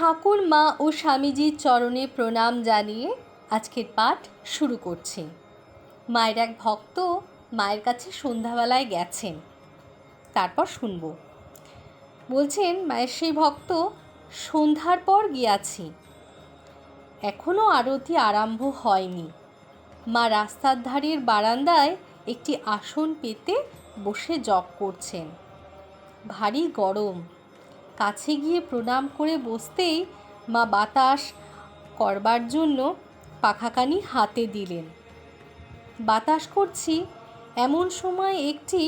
ঠাকুর মা ও স্বামীজির চরণে প্রণাম জানিয়ে আজকের পাঠ শুরু করছি। মায়ের এক ভক্ত মায়ের কাছে সন্ধ্যাবেলায় গেছেন, তারপর শুনব। বলছেন, মায়ের সেই ভক্ত সন্ধ্যার পর গিয়াছি, এখনও আরতি আরম্ভ হয়নি। মা রাস্তার ধারের বারান্দায় একটি আসন পেতে বসে জপ করছেন। ভারী গরম। কাছে গিয়ে প্রণাম করে বসতেই মা বাতাস করবার জন্য পাখাখানি হাতে দিলেন। বাতাস করছি এমন সময় একটি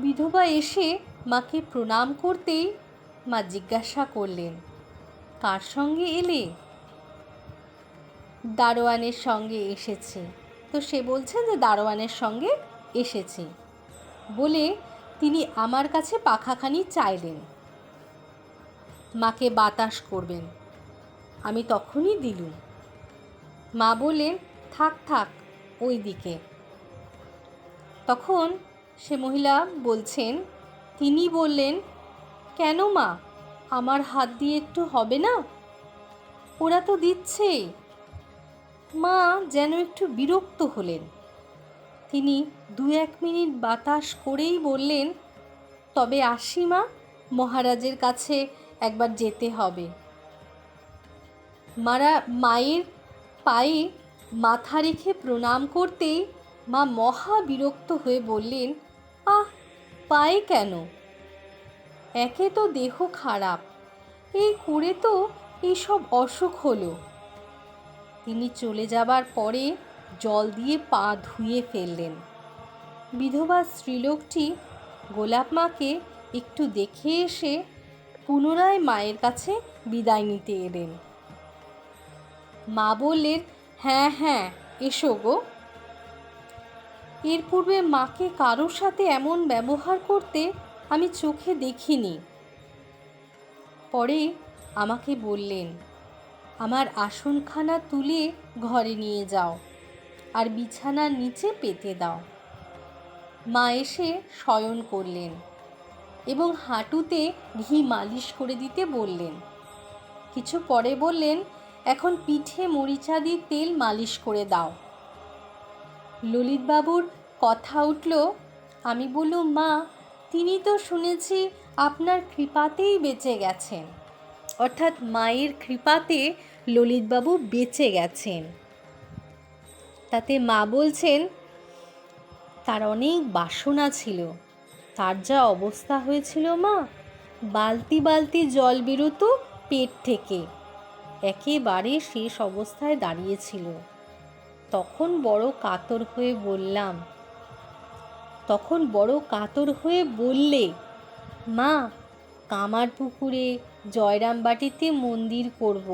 বিধবা এসে মাকে প্রণাম করতেই মা জিজ্ঞাসা করলেন, কার সঙ্গে এলে? দারোয়ানের সঙ্গে এসেছি। তো সে বলছেন যে দারোয়ানের সঙ্গে এসেছি বলে তিনি আমার কাছে পাখাখানি চাইলেন, মাকে বাতাস করবেন। আমি তখনই দিলুম। মা বললেন, থাক থাক ওই দিকে। তখন সে মহিলা বলছেন, তিনি বললেন, কেন মা, আমার হাত দিয়ে একটু হবে না? ওরা তো দিচ্ছেই। মা যেন একটু বিরক্ত হলেন। তিনি 2-1 মিনিট বাতাস করেই বললেন, তবে আসি মা, মহারাজের কাছে একবার যেতে হবে। মায়ের পায়ে মাথা রেখে প্রণাম করতেই মা মহা বিরক্ত হয়ে বললেন, আহ, পায়ে কেন? একে তো দেহ খারাপ, এই করে তো এইসব অসুখ হলো। তিনি চলে যাবার পরে জল দিয়ে পা ধুয়ে ফেললেন। বিধবা স্ত্রীলোকটি গোলাপ মাকে একটু দেখে এসে পুনরায় মায়ের কাছে বিদায় নিতে এলেন। মা বললেন, হ্যাঁ হ্যাঁ, এসো গো। এর পূর্বে মাকে কারোর সাথে এমন ব্যবহার করতে আমি চোখে দেখিনি। পরে আমাকে বললেন, আমার আসনখানা তুলে ঘরে নিয়ে যাও আর বিছানার নিচে পেতে দাও। মা এসে শয়ন করলেন এবং হাঁটুতে ঘি মালিশ করে দিতে বললেন। কিছু পরে বললেন, এখন পিঠে মরিচাদির তেল মালিশ করে দাও। ললিতবাবুর কথা উঠল। আমি বললুম, মা, তিনি তো শুনেছি আপনার কৃপাতেই বেঁচে গেছেন। অর্থাৎ মায়ের কৃপাতে ললিতবাবু বেঁচে গেছেন। তাতে মা বলছেন, তার অনেক বাসনা ছিল, তার যা অবস্থা হয়েছিল মা, বালতি বালতি জল বেরোতো পেট থেকে, একেবারে শেষ অবস্থায় দাঁড়িয়েছিল। তখন বড় কাতর হয়ে বললে, মা, কামারপুকুরে জয়রামবাটিতে মন্দির করব,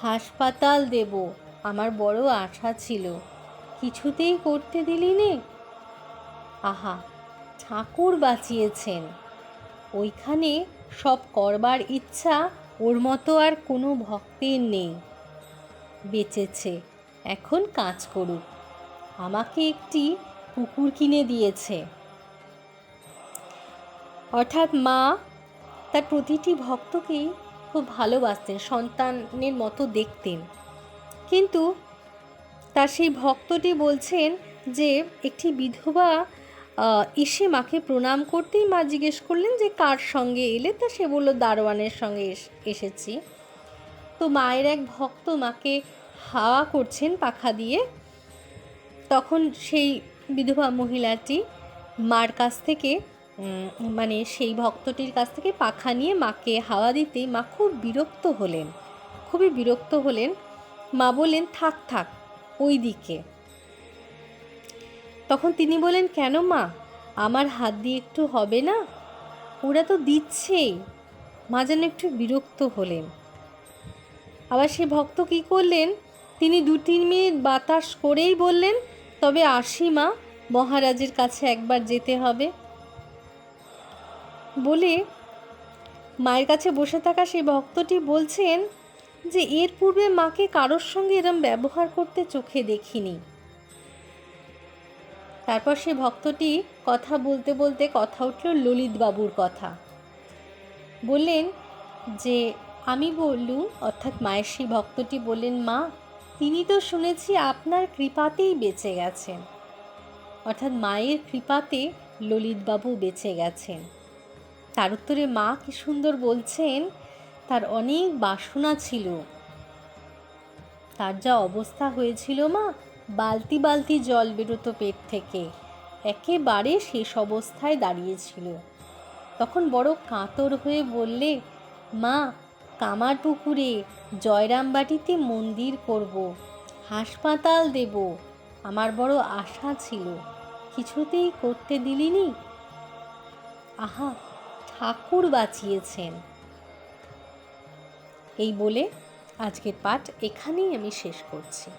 হাসপাতাল দেব, আমার বড় আশা ছিল, কিছুতেই করতে দিলি নে। আহা, ঠাকুর বাঁচিয়েছেন। ওইখানে সব করবার ইচ্ছা ওর মতো আর কোনো ভক্তের নেই। বেঁচেছে, এখন কাজ করুক। আমাকে একটি পুকুর কিনে দিয়েছে। অর্থাৎ মা তার প্রতিটি ভক্তকেই খুব ভালোবাসতেন, সন্তানের মতো দেখতেন। কিন্তু তার সেই ভক্তটি বলছেন যে একটি বিধবা এসে মাকে প্রণাম করতেই মা জিজ্ঞেস করলেন যে কার সঙ্গে এলে? তা সে বলল, দারোয়ানের সঙ্গে এসেছি। তো মায়ের এক ভক্ত মাকে হাওয়া করছেন পাখা দিয়ে। তখন সেই বিধবা মহিলাটি মার কাছ থেকে সেই ভক্তটির কাছ থেকে পাখা নিয়ে মাকে হাওয়া দিতেই মা খুবই বিরক্ত হলেন। মা বললেন, থাক থাক ওই দিকে। তখন তিনি বলেন, কেন মা, আমার হাত দিয়ে একটু হবে না? ওরা তো দিচ্ছেই। মা যেন একটু বিরক্ত হলেন। আবার সে ভক্ত কী করলেন, তিনি 2-3 মিনিট বাতাস করেই বললেন, তবে আসি মা, মহারাজের কাছে একবার যেতে হবে। বলে মায়ের কাছে বসে থাকা সেই ভক্তটি বলছেন যে এর পূর্বে মাকে কারোর সঙ্গে এরম ব্যবহার করতে চোখে দেখিনি। তারপর সে ভক্তটি কথা বলতে বলতে কথা উঠল ললিতবাবুর কথা। বললেন যে আমি বললুম, অর্থাৎ মায়ের সেই ভক্তটি বললেন, মা, তিনি তো শুনেছি আপনার কৃপাতেই বেঁচে গেছেন। অর্থাৎ মায়ের কৃপাতে ললিতবাবু বেঁচে গেছেন। তার উত্তরে মা কি সুন্দর বলছেন, তার অনেক বাসনা ছিল, তার যা অবস্থা হয়েছিল মা, বালতি বালতি জল বেরোতো পেট থেকে, একেবারে শেষ অবস্থায় দাঁড়িয়েছিল। তখন বড় কাতর হয়ে বললে, মা, কামারপুকুরে জয়রামবাটিতে মন্দির করব, হাসপাতাল দেব, আমার বড় আশা ছিল, কিছুতেই করতে দিলিনি। আহা, ঠাকুর বাঁচিয়েছেন। এই বলে আজকের পাঠ এখানেই আমি শেষ করছি।